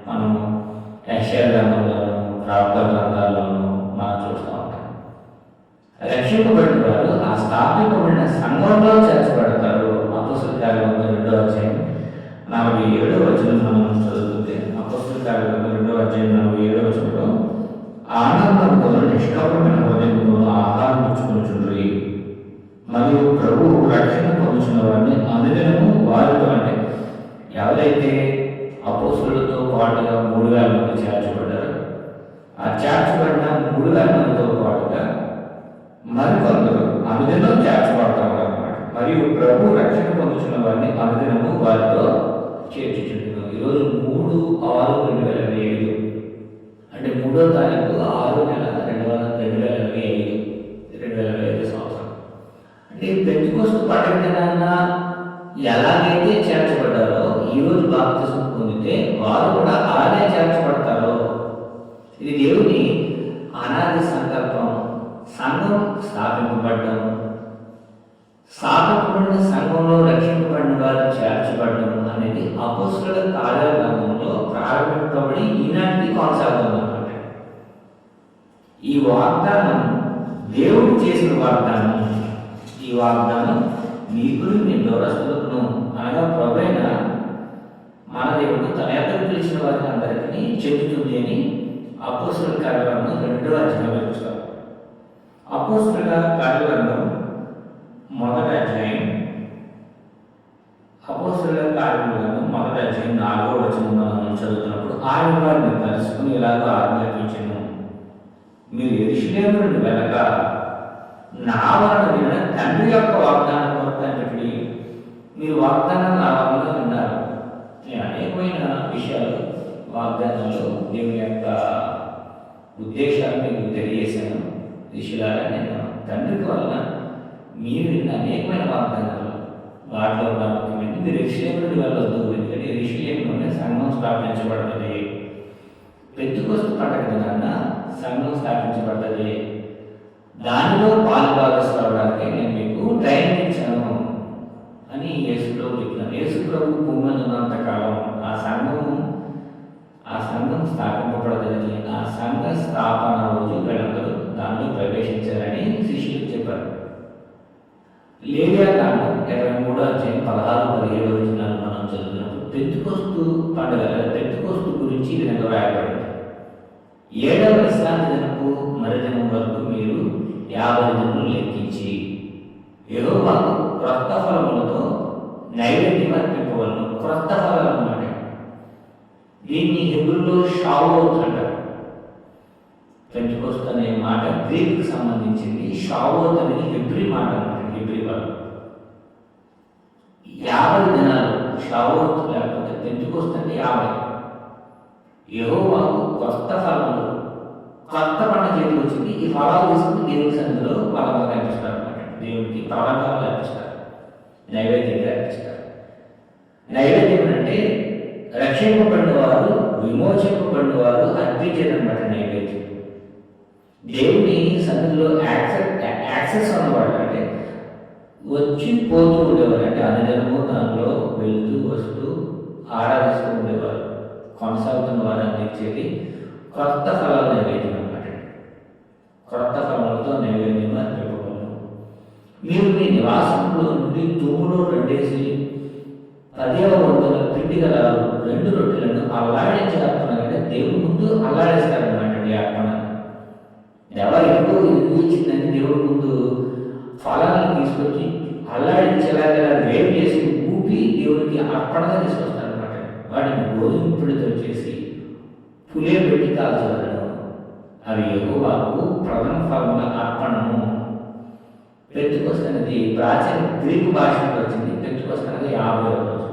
[SPEAKER 1] మనము యెషయా గ్రంథంలోను, ప్రవక్తల గ్రంథాల్లోనూ మనం చూస్తూ ఉంటాం. రక్షింపబడిన వారు ఆ స్థాపింపబడిన సంఘంలో చేర్చబడతారు. అపోస్తలుల కార్యాలు 2వ అధ్యాయం 47వ వచనం మనం చదువుతుంటే, అపోస్తలుల కార్యాలు 2వ అధ్యాయం 47వ వచనంలో ఆనందంతో నిష్కపటమైన హృదయంతో ఆహారం పుచ్చుకొనుచుండ్రి, మరియు ప్రభువు రక్షణ పొందుతున్న వారిని అనుదినము వారితో, అంటే ఎవరైతే అపోస్తలులతో పాటుగా 3,000 మంది చేర్చబడ్డారు, ఆ చేర్చబడిన 3,000 మందితో పాటుగా మరికొందరు అనుదినం చేర్చబడతా ఉన్నారు అన్నమాట. మరియు ప్రభు రక్షణ పొందుతున్న వారిని అనుదినము వారితో చేర్చుచుంటున్నాం. ఈరోజు 3/6/2025, అంటే 3వ తారీఖు 6వ నెల 2025 సంవత్సరం. అంటే పెంతెకోస్తు పండుగ దినాన ఎలాగైతే చేర్చబడ్డారో ఈరోజు బాప్తిస్మం పొందితే వారు కూడా అలాగే చేర్చబడతారో. ఇది దేవుని అనాది సంకల్పం. సంఘం స్థాపింపబడ్డం, స్థాపింపబడిన సంఘంలో రక్షింపబడిన వారు చేర్చబడడం అనేది అపోస్తలుల కార్యాల గ్రంథంలో ప్రారంభింపబడి ఈనాటికి కొనసాగుతుందన్నమాట. ఈ వాగ్దానం దేవుడు చేసిన వాగ్దానం. ఈ వాగ్దానం నీకును నీ దూరస్తులను, అనగా ప్రభువైన మన దేవుడు తన యొద్దకు పిలిచిన వారిని అందరికీ చెబుతుంది అని అపోస్తలుల కార్యగ్రంథం 2వ అధ్యాయంలో చూస్తారు. అపోస్తలుల కార్యగ్రంథం 1వ అధ్యాయం, అపోస్తలుల కార్యగ్రంథం 1వ అధ్యాయం 4వ వచనం మనం చదువుతున్నప్పుడు, ఆయన వారిని కలుసుకుని ఇలాగ ఆజ్ఞాపించెను, మీరు యెరూషలేము నుండి వెళ్ళక నా వలన విన్న తండ్రి యొక్క వాగ్దానం కొరకు అంటే మీరు వాగ్దానాలు నా వలన విన్నారు. నేను అనేకమైన విషయాలు వాగ్దానాలు దేవుని యొక్క ఉద్దేశాలు మీకు తెలియజేశాను. దిశలాగా నేను తండ్రికి వలన మీరు విన్న అనేకమైన వాగ్దానాలు, వాటిలో ప్రాముఖ్యమైనది మీరు యెరూషలేము నుండి వెళ్ళొద్దు, ఎందుకంటే యెరూషలేములోనే సంఘం స్థాపించబడుతుంది. పెంతెకోస్తు పండుగ దినాన సంఘం స్థాపించబడుతుంది. దానిలో పాలుభాగస్తులు అవడానికి నేను మీకు ట్రైనింగ్ ఇచ్చాను అని యేసు ప్రభు చెప్తున్నాను. యేసు ప్రభు భూమి మీద ఉన్నంతకాలం ఆ సంఘం స్థాపింపబడుతుంది. ఆ సంఘ స్థాపన రోజు వీళ్ళందరూ దానిలో ప్రవేశించారని శిష్యులు చెప్పారు. లేవియాకాండం 23వ అధ్యాయం 16-17 వచనాలు మనం చదువుతున్నప్పుడు పెంతెకోస్తు పండుగ, పెంతెకోస్తు గురించి ఈ విధంగా రాయబడింది. 7వ విశ్రాంతి దినపు మరుదినం వరకు మీరు 50 దినములు లెక్కించి యెహోవాకు క్రొత్త ఫలములతో నైవేద్యం అర్పింపవలను. క్రొత్త ఫలాలు అన్నమాట. దీన్ని హెబ్రీలో షావోత్ అంటారు. పెంటెకోస్తు అనే మాట గ్రీక్కి సంబంధించింది. షావోత్ అనేది హెబ్రీ మాట అన్నమాట. హెబ్రీ వాళ్ళు 50 దినాలు షావోత్ లేకపోతే పెంటెకోస్తు అంటే 50. యెహోవాకు కొత్త ఫలములు, కొత్త పంట చేతికి వచ్చింది. ఈ ఫలాలు తీసుకుని దేవుని సన్నిధిలో ఫలాలు అర్పిస్తారు అన్నమాట. దేవునికి ఫలాలు అర్పిస్తారు, నైవేద్యంగా అర్పిస్తారు. నైవేద్యం అంటే రక్షింపబడిన వారు, విమోచింపబడిన వారు అర్పించేదన్నమాట నైవేద్యం. దేవుని సన్నిధిలో యాక్సెస్ ఉన్నవాడు అంటే వచ్చి పోతూ ఉండేవారు. అంటే అనుదినము దానిలో వెళ్తూ వస్తూ ఆరాధిస్తూ ఉండేవారు. కొనసాగుతున్న వారు అందించేది క్రొత్త ఫలాల నైవేద్యం అన్నమాట. క్రొత్త ఫలాలతో నైవేద్యం అర్పింపబడను. మీరు మీ నివాసంలో నుండి తుమ్ములో రెండేసి 10వ వంతుల పిండి గల 2 రొట్టెలను అల్లాడించి అర్పణగా దేవుడి ముందు అల్లాడేస్తారన్నమాట. ఈ అర్పణ ఎవరు ఎక్కువ ఇచ్చిందని దేవుడి ముందు ఫలాలను తీసుకొచ్చి అల్లాడించేలాగా వేడి చేసి ఊపి దేవుడికి అర్పణగా తీసుకొస్తారన్నమాట. వాటిని గోధుమ పిండితో చేసి పులే పెట్టి కాల్చగలడం. అవి యెహోవాకు ప్రథమ ఫలముల అర్పణము. పెంటెకోస్తు అనేది ప్రాచీన గ్రీకు భాషలో వచ్చింది. పెంటెకోస్తు అనేది 50వ రోజు.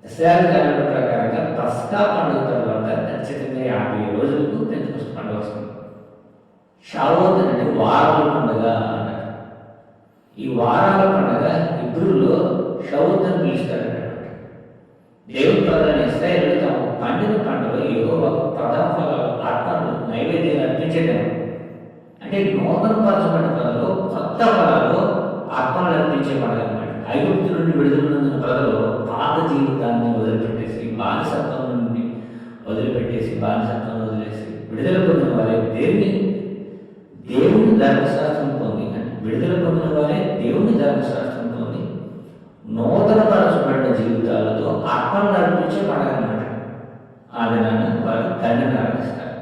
[SPEAKER 1] ఇశ్రాయేలు క్యాలెండర్ ప్రకారంగా పస్కా పండుగ తర్వాత ఖచ్చితంగా 50 రోజులకు పెంటెకోస్తు పండుగ వస్తుంది. షావోత్ అంటే వారాల పండుగ అన్నారు. ఈ వారాల పండుగ హెబ్రీలో షవోత్ అని పిలుస్తారన్నమాట. దేవుని ప్రధాన ఇశ్రాయేలు తమ పండిన పంటలో యెహోవాకు ప్రథమ ఫలాలు అర్పణలు నైవేద్యాలు అర్పించేదేమో. అంటే నూతన పరచబడిన పదలో కొత్త ఫలాలు అర్పణలు అర్పించే పండుగ అన్నమాట. ఐగుప్తు నుండి విడుదల ప్రజలు పాత జీవితాన్ని వదిలిపెట్టేసి బానిసత్వం నుండి వదిలిపెట్టేసి బానిసత్వం వదిలేసి విడుదల పొందిన వారే దేవుని ధర్మశాస్త్రం పొంది, అంటే విడుదల పొందిన వారే దేవుని ధర్మశాస్త్రం పొంది నూతన పరచబడిన జీవితాలతో అర్పణలు అర్పించే పండుగ అన్నమాట. ఆ దినాన్ని వారు తండ్రిని ఆరాధిస్తారు.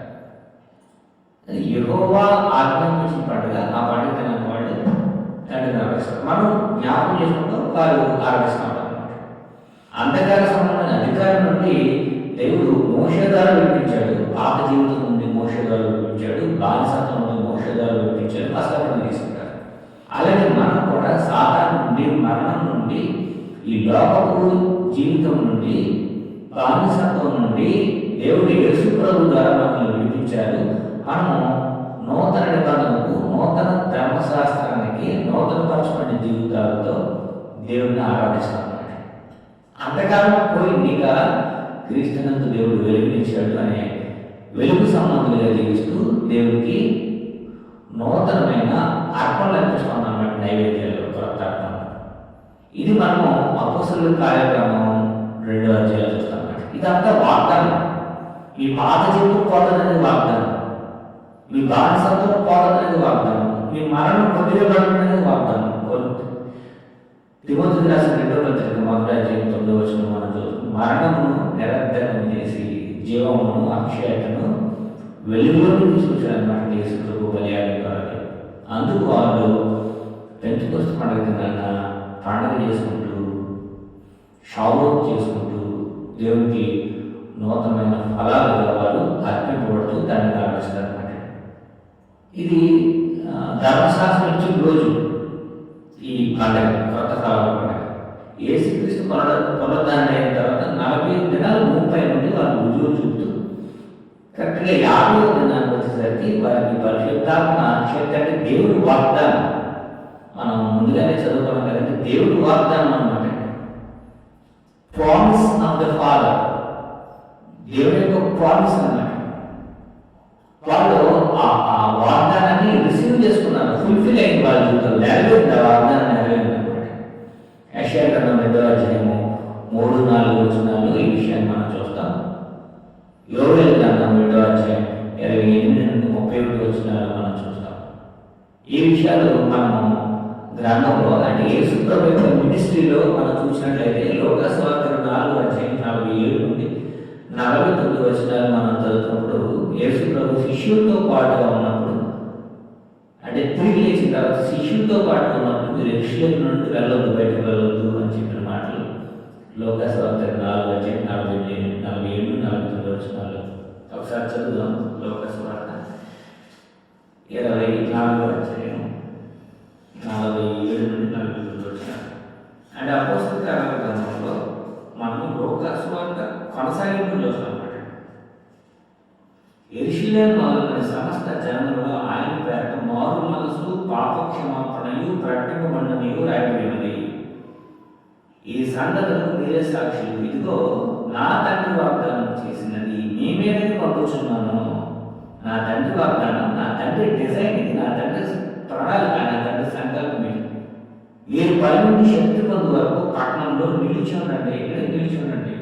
[SPEAKER 1] యెహోవా ఆజ్ఞాపించిన పండుగ. ఆ పండుగ దినాన్ని వాళ్ళు తండ్రిని ఆరాధిస్తారు. మనం జ్ఞాపకం చేసుకుంటూ వారు ఆరాధిస్తాం అన్నమాట. అంధకార సంబంధమైన అధికారం నుండి దేవుడు మోషే ద్వారా విడిపించాడు. పాత జీవితం నుండి మోషే ద్వారా విడిపించాడు. బానిసత్వం నుండి మోషే ద్వారా విడిపించాడు. పస్కా తీసుకుంటారు. అలాగే మనం కూడా సాతాను నుండి, మరణం నుండి, ఈ లోకపు జీవితం నుండి, బానిసత్వం నుండి దేవుడు యేసు ప్రభు ద్వారా మనల్ని విడిపించారు. మనము నూతన నిబంధనకు, నూతన ధర్మశాస్త్రానికి, నూతన పరచబడిన జీవితాలతో దేవుడిని ఆరాధిస్తాం. అంతకాలం పోయింది. ఇక క్రీస్తునందు దేవుడు వెలుగునిచ్చాడు అనే వెలుగు సంబంధులుగా జీవిస్తూ దేవుడికి నూతనమైన అర్పణలు అర్పిస్తాం అన్నమాట. నైవేద్యాలు, కొత్త అర్పణ. ఇది మనము అపోస్తలుల కార్యక్రమం 2వ అధ్యాయం చూస్తాం అన్నమాట. ఇదంతా వాగ్దానం. మీ పాత జీవితం పోతదనేది వాగ్దానం, మీ బానిసత్వం పోతదనేది వాగ్దానం, మీ మరణం కొద్దిగా వాగ్దానం. తిమోతికి రాసిన 2వ పత్రిక 1వ అధ్యాయం 9వ వచనం మనం చూస్తాం. మరణమును నిరర్ధకం చేసి జీవమును, అక్షయతను వెలుగులోకి తీసుకొచ్చాడు అన్నమాట యేసు ప్రభు బలియాగం ద్వారా. అందుకు వాళ్ళు పెంటెకోస్తు పండుగ దినాన పండుగ చేసుకుంటూ, షావోత్ చేసుకుంటూ దేవునికి నూతనమైన ఫలాలుగా వారు అర్పింపబడుతూ దాన్ని ఆరాధిస్తారు అన్నమాట. ఇది ధర్మశాస్త్రం ఇచ్చిన రోజు ఈ పండుగ, కొత్త ఫలాల పండుగ. యేసుక్రీస్తు పునరుద్ధారణ అయిన తర్వాత 40 దినాలు భూమిపై నుండి వాళ్ళు రుజువు చూపుతూ కరెక్ట్గా 50వ దినానికి వచ్చేసరికి వారికి పరిశుద్ధాత్మ శక్తి, అంటే దేవుడి వాగ్దానం. మనం ముందుగానే చదువుకున్నాం కదంటే దేవుడి వాగ్దానం అన్నమాట. ప్రామిస్ ఆఫ్ ద ఫాదర్, దేవుడి యొక్క ప్రామిస్ అన్నమాట. వాళ్ళు ఆ వాగ్దానాన్ని రిసీవ్ చేసుకున్నారు. ఫుల్ఫిల్ అయింది వాళ్ళ జీవితంలో. నెరవేరింది, ఆ వాగ్దానం నెరవేరింది అన్నమాట. యెషయా గ్రంథం 2వ అధ్యాయము 3-4 వచనాలు ఈ విషయాన్ని మనం చూస్తాం. యోవేలు గ్రంథం 2వ అధ్యాయం 28-31 వచనాలు మనం చూస్తాం. ఈ విషయాలు మనము గ్రంథంలో, అంటే యేసు ప్రభు యొక్క మినిస్ట్రీలో మనం చూసినట్లయితే లోకా సువార్త 4వ అధ్యాయం 47 నుండి 49 వచనాలు మనం చదువుతున్నప్పుడు యేసు ప్రభు శిష్యులతో పాటుగా ఉన్నప్పుడు, అంటే తిరిగి లేచిన తర్వాత శిష్యులతో పాటు ఉన్నప్పుడు మీరు యెరూషలేము నుండి వెళ్ళొద్దు, బయటకు వెళ్ళొద్దు అని చెప్పిన మాటలు లూకాసు వార్త 4:47-49 ఒకసారి చదువుదాం. లూకాసు వార్త 24:47-49 అంటే అపోస్తల కార్యాల గ్రంథంలో మనము లూకాసు వార్త కొనసాగింపు చూస్తాం అన్నమాట. యెరూషలేము మొదలుకొని సమస్త జనములలో ఆయన పేరట మారు మనసు పాప క్షమాపణయు ప్రకటింపబడినదియు రాయబడినది. ఈ సంగతులకు మీరే సాక్షులు. ఇదిగో నా తండ్రి వాగ్దానం చేసినది మీ మీదకి పంపుచున్నాను. నా తండ్రి వాగ్దానం, నా తండ్రి డిజైన్ ఇది, నా తండ్రి ప్రణాళిక, నా తండ్రి సంకల్పం ఇది. మీరు పని నుండి శక్తి పొందు వరకు పట్టణంలో నిలిచి ఉండండి. ఇక్కడ నిలిచి ఉండండి,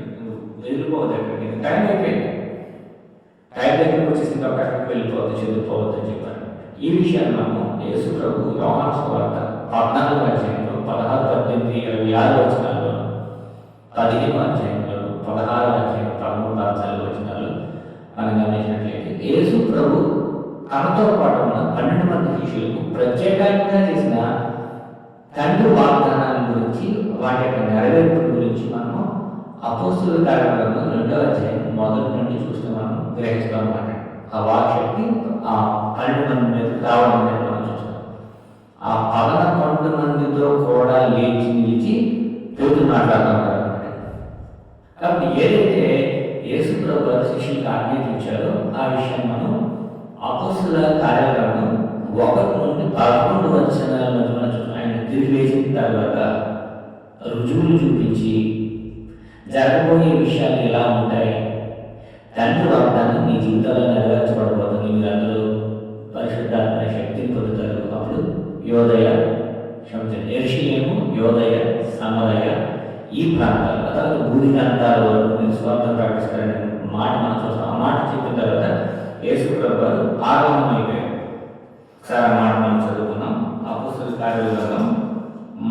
[SPEAKER 1] వెళ్ళిపోవద్దు. ఎక్కడికి టైం అయిపోయింది, టైం దగ్గరికి వచ్చేసి ఇంకా అక్కడికి వెళ్ళిపోవద్దు, చదువుకోవద్దు అని చెప్పారు. ఈ విషయాన్ని మనము యేసు ప్రభు యోహాను సువార్త 14వ అధ్యాయంలో 16, 18, 26 వచనాల్లో, 15వ అధ్యాయంలో, 16వ అధ్యాయం 13, 14 వచనాలు మనం గమనించినట్లయితే యేసు ప్రభు తనతో పాటు ఉన్న 12 మంది శిష్యులకు ప్రత్యేకంగా చేసిన తండ్రి వాగ్దానాల గురించి, వాటి యొక్క నెరవేర్పు గురించి మనము అపోస్తలుల కార్యక్రమంలో 2వ అధ్యాయం మొదటి నుండి చూస్తే మనం గ్రహిస్తాం అన్నమాట. ఆ వాక్శక్తి ఆ 12 మంది మీద రావడం అనేది మనం చూస్తాం. ఆ 11 మందితో కూడా లేచి నిలిచి పేతురు మాట్లాడుతుంటారు అన్నమాట. కాబట్టి ఏదైతే యేసు ప్రభు శిష్యులకు ఆజ్ఞాపించారో ఆ విషయం మనం అపోస్తలుల కార్యక్రమం 1 నుండి 11 వచనాల మధ్య మనం చూస్తాం. ఆయన తిరిగి లేచిన తర్వాత రుజువులు చూపించి జరగబోయే విషయాలు ఎలా ఉంటాయి, తండ్రి వాగ్దానం మీ జీవితాల్లో నెరవేర్చబడబోతుంది, మీరందరూ పరిశుద్ధాత్మ శక్తిని పొందుతారు. అప్పుడు యెరూషలేము, యోదయ, సమరయ ఈ ప్రాంతాలు, తర్వాత భూమి ప్రాంతాల వరకు మీరు స్వార్థం ప్రకటిస్తారనే మాట మనం చూస్తాం. ఆ మాట చెప్పిన తర్వాత యేసు ప్రభు ఆగమనమైపోయారు. ఒకసారి ఆ మాట మనం చదువుకున్నాం. అపోస్తలుల కార్యాల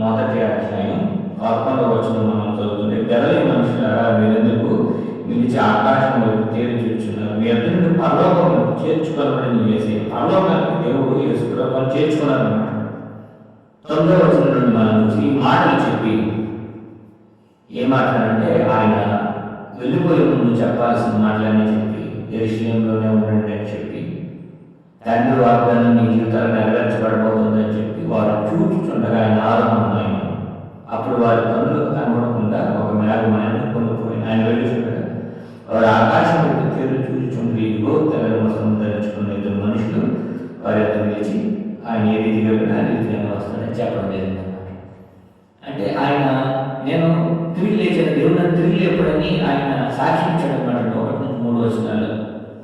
[SPEAKER 1] 1వ అధ్యాయం 11వ వచనం మనం చదువుతుంటే, గలిలయ మనుషులారా మీరెందుకు నిలిచి ఆకాశం వైపు తేరి చూస్తున్నారు? మీ అందరినీ పరలోకం చేర్చుకోవాలని చేసి పరలోకానికి దేవుడు యేసు ప్రభువును చేర్చుకున్నారన్నమాట. 9వ వచనం నుండి మనం ఈ మాటలు చెప్పి ఏ మాట్లాడంటే ఆయన వెళ్ళిపోయే ముందు చెప్పాల్సిన మాటలన్నీ చెప్పి యెరూషలేములోనే ఉండండి అని చెప్పి, తండ్రి వాగ్దానం మీ జీవితాలు నెరవేర్చబడబోతుందని చెప్పి వారు చూచుచుండగా ఆయన ఆరంభమైన అప్పుడు వారి పనులకు కనబడకుండా ఒక మేఘం ఆయన కొనుక్కోయింది. ఆయన వెళ్ళిచుండగా వారు ఆకాశం వైపు తేరు చూచుచుండ్రి. ఇదిగో తెల్లని వస్త్రం ధరించుకున్న 2 మనుషులు వారి యొక్క నిలిచి ఆయన ఏ రీతిగా వెళ్ళినా ఆ రీతిగా వస్తాడని చెప్పడం జరిగింది అన్నమాట. అంటే ఆయన నేను తిరిగి లేచిన దేవుడు తిరిగి లేపడని ఆయన సాక్షించాడు అన్నమాట. 1 నుంచి 3 వచనాలు.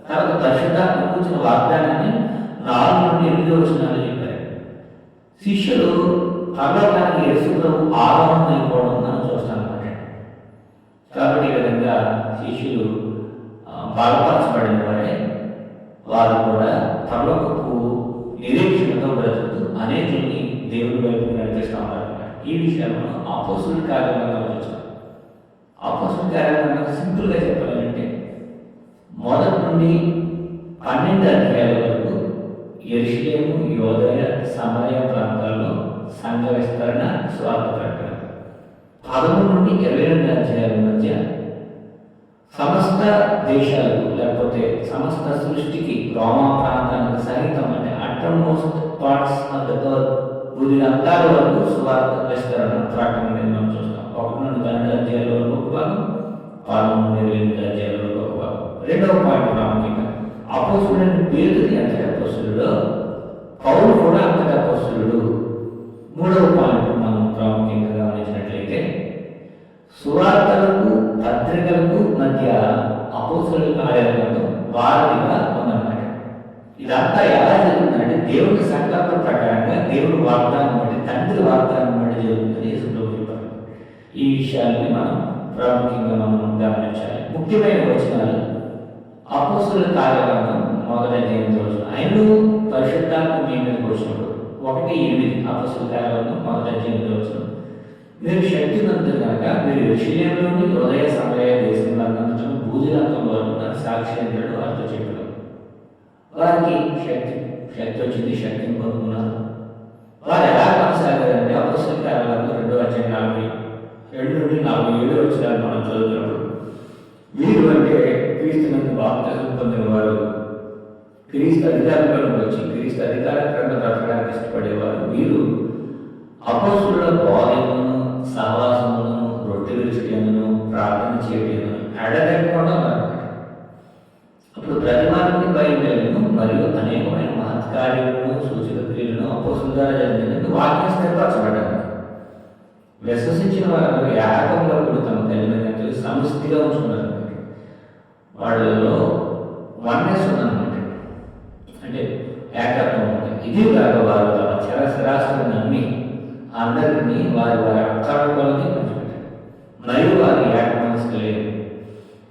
[SPEAKER 1] తర్వాత పరిశుద్ధాత్మ కూర్చున్న వాగ్దానాన్ని 4 నుండి 8 వచనాలు చెప్పారు. శిష్యులు పరలోకానికి యేసు ప్రభు ఆగమనం అయిపోవడం మనం చూస్తాం అన్నమాట. కాబట్టి ఈ విధంగా శిష్యులు బలపరచబడిన వారే వారు కూడా పరలోకపు నిరీక్షణతో బ్రతుకుతూ అనేకుల్ని దేవుడి వైపు నడిపిస్తూ ఉంటారు అన్నమాట. ఈ విషయాలను అపోస్తలుల కార్యాలను చూస్తాం. అపోస్తలుల కార్యాలను సింపుల్గా చెప్పాలంటే 1 నుండి 12 అధ్యాయాల వరకు యెరూషలేము, యోదయ, సమరయ ప్రాంతాల్లో సంఘ విస్తరణ, స్వార్థ ప్రకటన. 13 నుండి 22 అధ్యాయాల మధ్య సమస్త దేశాలకు లేకపోతే సమస్త సృష్టికి, రోమా ప్రాంతానికి సహితం అంటే uttermost parts of the earth, భూమి అంతాల వరకు స్వార్థ విస్తరణ ప్రకటన మీద మనం చూస్తాం. 1 నుండి 12 అధ్యాయాల వరకు ఒక భాగం, 13 నుండి 22 అధ్యాయాల వరకు ఒక భాగం. రెండవ పాయింట్ ప్రాముఖ్యంగా అపోస్తలుడైన పేతురు అంతటి అపోస్తలుడు, పౌలు కూడా అంతటి అపోస్తలుడు. 3వ పాయింట్ మనం ప్రాముఖ్యంగా గమనించినట్లయితే సువార్తలకు, పత్రికలకు మధ్య అపోస్తలుల కార్యాలయంలో వారధిగా ఉందన్నమాట. ఇదంతా ఎలా జరుగుతుందంటే దేవుడి సంకల్పం ప్రకారంగా దేవుడి వాగ్దానం బట్టి, తండ్రి వాగ్దానం బట్టి జరుగుతుందని యేసు ప్రభు చెప్పారు. ఈ విషయాన్ని మనం ప్రాముఖ్యంగా మనం గమనించాలి. ముఖ్యమైన వచనాలు అపోస్తలుల కార్యాలయం 1వ అధ్యాయం ఆయనను పరిశుద్ధాత్మ మీ మీదకి వచ్చినప్పుడు 1:8 అపోస్తలుల కార్యాలయం 1వ అధ్యాయం మీరు శక్తివంతులు కనుక మీరు యెరూషలేములోని యోదయ, సమరయ దేశంలో భూదిగంతం వరకు సాక్షి అంటాడు వారితో చెప్పారు. వారికి శక్తి వచ్చింది, శక్తిని పొందుకున్నారు. వారు ఎలా కొనసాగారంటే అపోస్తలుల కార్యాలలో 2:42-47 వచనాలు మనం చదువుతున్నప్పుడు, వీరు అంటే క్రీస్తునందు బాప్తిసం పొందిన వారు, క్రీస్తు అధికారంలోకి వచ్చి క్రీస్తు అధికారికంగా బ్రతకడానికి ఇష్టపడేవారు. వీరు అపోస్తలుల బోధనను, సహవాసమును, రొట్టె విరుచుటను, ప్రార్థన చేయటను ఎడతెగకుండా ఉన్నారు. అప్పుడు ప్రతిమానికి బయలుదేరను మరియు అనేకమైన మహత్కార్యములను, సూచక క్రియలను అపోస్తలుల ద్వారా జరిగినందుకు వాక్యం స్థిరపరచబడ్డారు. విశ్వసించిన వారు ఏకంగా కూడా తమ తల్లిదండ్రులు సమష్టిగా ఉంచుకున్నారు. వాళ్ళలో వన్నెస్ ఉందన్నమాట, అంటే ఏకత్వం ఉంది. ఇది కాక వారు తమ స్థిరాస్తులను అమ్మి అందరినీ వారి అక్కడికి పంచిపెట్టారు. మరియు వారి ఏక మనసు లేదు.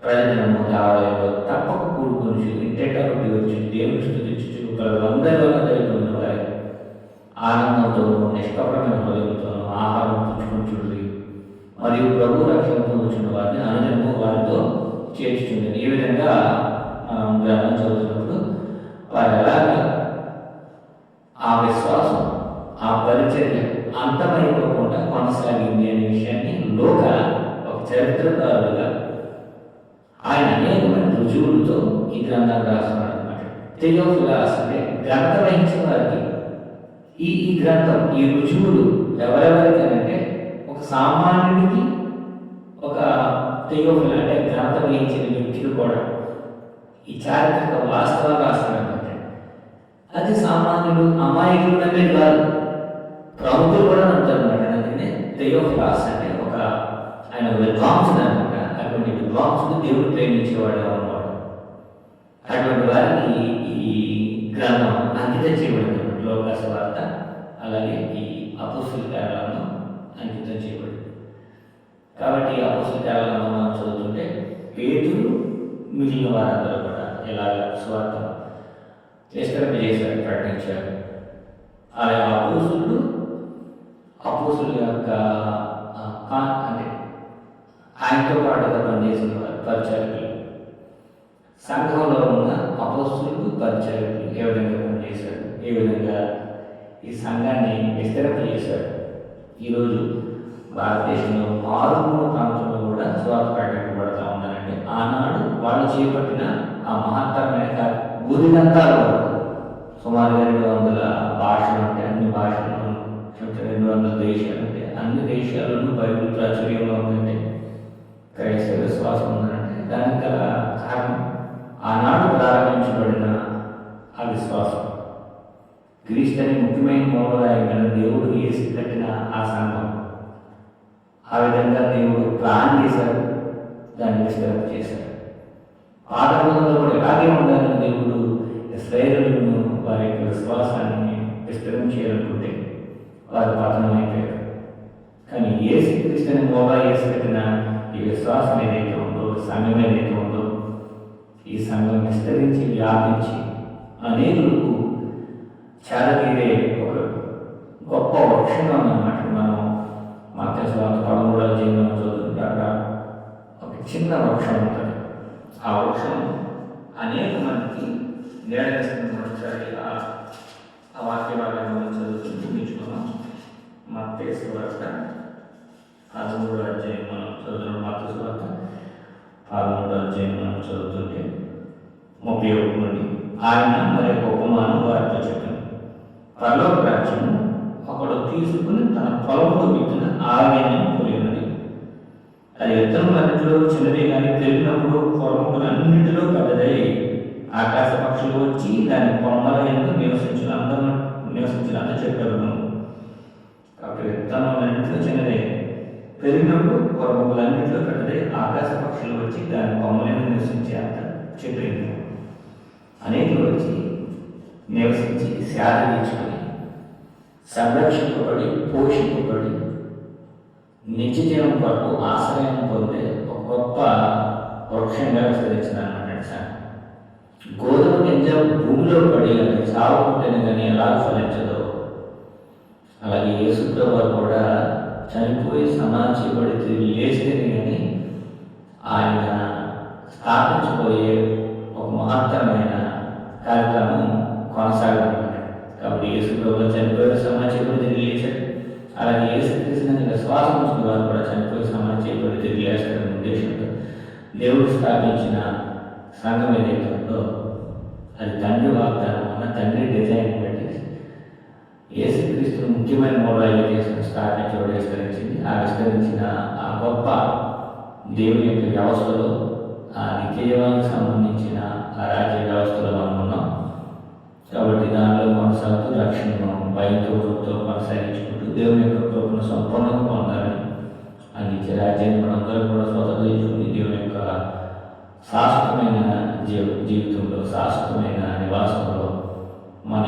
[SPEAKER 1] ప్రజలను దేవాలయంలో తప్పక కూడుకొని ఇంటేటా రొట్టి వచ్చి దేవుని స్తుతించు అందరి వల్ల జరుగుతున్న వారి ఆనందంతోనూ నిష్కపటమైన హృదయంతోనూ ఆహారం పుచ్చుకుంటుంది మరియు ప్రభు రక్షణతో వచ్చిన వారిని అనుదినము వారితో చేర్చుతుంది. ఈ విధంగా మనం గ్రంథం చదువుతున్నప్పుడు వారు ఎలాగా ఆ విశ్వాసం, ఆ పరిచర్య అంతమైపోకుండా కొనసాగింది అనే విషయాన్ని లోక ఒక చరిత్రకారులుగా ఆయన అనేకమైన రుజువులతో ఈ గ్రంథాన్ని రాస్తున్నాడు అనమాట. థియోఫిలస్ అంటే గ్రంథ వహించిన వారికి ఈ గ్రంథం, ఈ రుజువులు ఎవరెవరికి అంటే ఒక సామాన్యుడికి, ఒక థియోఫిల అంటే గ్రంథ వహించిన వ్యక్తికి కూడా ఈ చారిత్రక వాస్తవాలు రాస్తాడనమాట. అది సామాన్యులు, అమాయకులు అనేది కాదు, ప్రముఖులు కూడా నమ్ముతారు అనమాట. అందుకనే థియోఫిలస్ అంటే ఒక ఆయన విద్వాంసుడు అనమాట. అటువంటి విద్వాంసుడు దేవుడు ప్రేమించేవాడు అన్నవాడు. అటువంటి వారికి ఈ గ్రంథం అంకితం చేయబడింది. లోక సువార్త అలాగే ఈ అపోస్తలుల కార్యాలను అంకితం చేయబడింది. కాబట్టి ఈ అపోస్తలుల కార్యాలను మనం చదువుతుంటే పేతురు మిగిలిన వారందరూ కూడా ఇలాగ సువార్త చేశారు, ప్రకటించారు. అలాగే అపోస్తలుల యొక్క అంటే ఆయనతో పాటుగా పనిచేసిన వారు పరిచారకులు, సంఘంలో ఉన్న అపోస్తలులు, పరిచారకులు ఏ విధంగా పనిచేశారు, ఏ విధంగా ఈ సంఘాన్ని విస్తరింపజేశారు. ఈరోజు భారతదేశంలో మారుమూల ప్రాంతంలో కూడా సువార్త ప్రకటింపబడతా ఉందంటే ఆనాడు వాళ్ళు చేపట్టిన ఆ మహత్తరమైన భూదిగంతాలు సుమారుగా 200 భాషలు అంటే అన్ని భాషలు, 200 దేశాలు అంటే అన్ని దేశాలను బైబిల్ ప్రాచుర్యంలో ఉందంటే, క్రైస్తవ విశ్వాసం ఉందంటే దానికి గల కారణం ఆనాడు ప్రారంభించబడిన ఆ విశ్వాసం. క్రీస్తుని ముఖ్యమైన మూలరాయిగా దేవుడు వేసి కట్టిన ఆ సంఘం. ఆ విధంగా దేవుడు ప్లాన్ చేశారు, దాన్ని విస్తరణ చేశారు. పాఠములలో కూడా ఇలాగే ఉండాలని దేవుడు ఇశ్రాయేలును వారి యొక్క విశ్వాసాన్ని విస్తరించేయాలనుకుంటే వారు పతనమైపోయారు. కానీ యేసుక్రీస్తుని మూలగా వేసి కట్టిన ఈ విశ్వాసం ఏదైతే ఉందో, సంఘం ఏదైతే ఉందో, ఈ సంఘం విస్తరించి వ్యాపించి అనేకులకు చాలతీరే ఒక గొప్ప వృక్షంగా ఉందన్నమాట. మనం మత్తయి సువార్త 13వ అధ్యాయంలో చదువుతుంటే అక్కడ ఒక చిన్న వృక్షం ఉంటుంది. ఆ వృక్షం అనేక మందికి నీడనిస్తుంది. ఒకసారి ఆ వాక్య భాగాన్ని మనం చదువుతుంటే చూపించుకున్నాం. మత్తయి సువార్త 13వ అధ్యాయం మనం చదువుతున్నాం. మత్తయి సువార్త 13వ అధ్యాయం మనం చదువుతుంటే 31 నుండి ఆయన మరి ఒక ఉపమానం వారితో చెప్పాను. పరలోక రాజ్యం ఒకడు తీసుకుని తన పొలంలో పెట్టిన ఆలయాన్ని పోలినది. అది విత్తనములన్నింటిలో చిన్నది, కానీ పెరిగినప్పుడు పొలములన్నింటిలో పెద్దదై ఆకాశ పక్షులు వచ్చి దాని కొమ్మల యందు నివసించినంత చెప్పారు. కాబట్టి విత్తనములన్నింటిలో చిన్నదే, పెరిగినప్పుడు పొలములన్నింటిలో పెద్దదై ఆకాశ పక్షులు వచ్చి దాని కొమ్మల యందు నివసించే అంత చెప్పింది. అనేకులు వచ్చి నివసించి సేద తీర్చుకొని సంరక్షింపబడి పోషింపబడి నిత్యజీవం కొరకు ఆశ్రయం పొందే ఒక గొప్ప వృక్షంగా విస్తరించిన అన్నమాట. గోధుమ గింజ భూమిలో పడి అది సాగుకుంటేనే కానీ ఎలా ఫలించదో, అలాగే యేసుప్రభు వారు కూడా చనిపోయి సమాధి చేయబడి తిరిగి లేస్తేనే కానీ ఆయన స్థాపించబోయే ఒక మహత్తరమైన కార్యక్రమం కొనసాగదన్నమాట. కాబట్టి యేసు ప్రభు చనిపోయిన సమాజంలో తిరిగి లేచాడు. అలాగే యేసు క్రీస్తుని విశ్వాసం ఉంచిన వారు కూడా చనిపోయి సమాజంలో తిరిగి లేస్తారనే ఉద్దేశంతో దేవుడు స్థాపించిన సంఘం ఏదైతే ఉందో అది తండ్రి వాగ్దానం ఉన్న తండ్రి డిజైన్ బట్టి యేసుక్రీస్తును ముఖ్యమైన మూలాలు చేసిన స్థాపించడం విస్తరించింది. ఆ విస్తరించిన ఆ గొప్ప దేవుని యొక్క వ్యవస్థలో ఆ నిత్యజీవానికి సంబంధించిన ఆ రాజ్య వ్యవస్థలో మనం ఉన్నాం. కాబట్టి దానిలో కొనసాగుతూ రక్షణను భయంతో కొనసాగించుకుంటూ దేవుని యొక్క కృపను సంపూర్ణంగా పొందాలని ఆ నిత్య రాజ్యాన్ని మనందరం కూడా స్వతంత్రించుకుని దేవుని యొక్క శాశ్వతమైన జీవితంలో శాశ్వతమైన నివాసంలో మన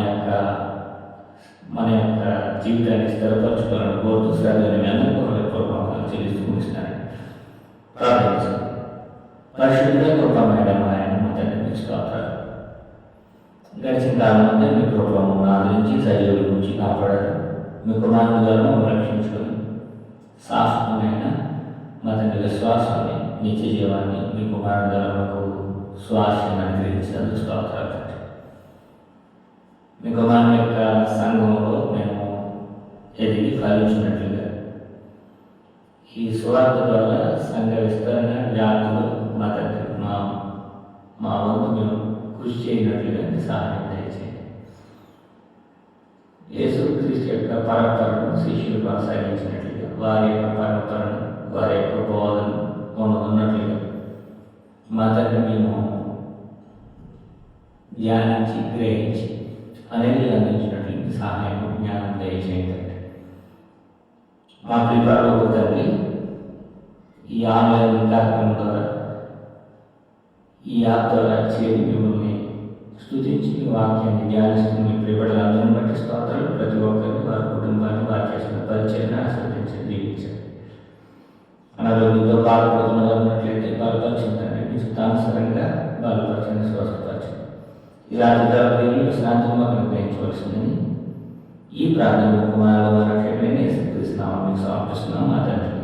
[SPEAKER 1] యొక్క జీవితాన్ని స్థిరపరచుకోవాలని కోరుతూ శ్రద్ధని అందరికీ పూర్వకంగా చెల్లిస్తూ ముగిస్తాను. ప్రార్థించండి. పరిశుద్ధంగా కృపమైన ఆయన మా తండ్రి మీకు స్తోత్రాలు. గడిచిన కాలం అంతా మీ కృపను ఆదరించి సజీవుల నుంచి కాపాడారు. మీ కుమారుల ద్వారా మమ్మల్ని రక్షించుకొని శాశ్వతమైన మా తండ్రి విశ్వాసాన్ని నిత్య జీవాన్ని మీ కుమారుల ద్వారా మాకు స్వాస్థ్యాన్ని అనుగ్రహించినందుకు స్తోత్రాలు. మీ కుమారుని యొక్క సంఘంలో మేము ఎదిగి ఫలించినట్లుగా ఈ సువార్త ద్వారా సంఘ విస్తరణ వ్యాధులు మా తండ్రి మా వంతు మేము కృషి చేయనట్లుగా సహాయం దయచేయండి. యేసుక్రీస్తు యొక్క పరంపరను శిష్యులు కొనసాగించినట్లుగా వారి యొక్క పరంపరను వారి యొక్క బోధన ఉన్నట్లుగా మా తండ్రి మేము ధ్యానించి గ్రహించి అనేది అందించినట్లు సహాయం జ్ఞానం దయచేయండి. మా ప్రిపేర్లో తండ్రి ఈ ఆన్లైన్ కార్యక్రమం ద్వారా ఈ యాప్ ద్వారా చేరి మిమ్మల్ని స్తుతించి మీ వాక్యాన్ని ధ్యానిస్తూ మీ ప్రిపేర్లందరిని బట్టి స్తోత్రాలు. ప్రతి ఒక్కరిని వారి కుటుంబాన్ని వారు చేసిన పరిచయాన్ని ఆస్వాదించండి, దీవించండి. అనారోగ్యంతో బాధపడుతున్న వారు ఉన్నట్లయితే బలపరిచిందండి, మీ చిత్తానుసారంగా బలపరచండి, స్వస్థపరచండి. ఈ రాత్రి విశ్రాంతి మాకు గ్రహించవలసిందని ఈ ప్రార్థన కుమారుల ద్వారా సమర్పిస్తున్నాం. మీకు సమర్పిస్తున్నాం మా తండ్రి.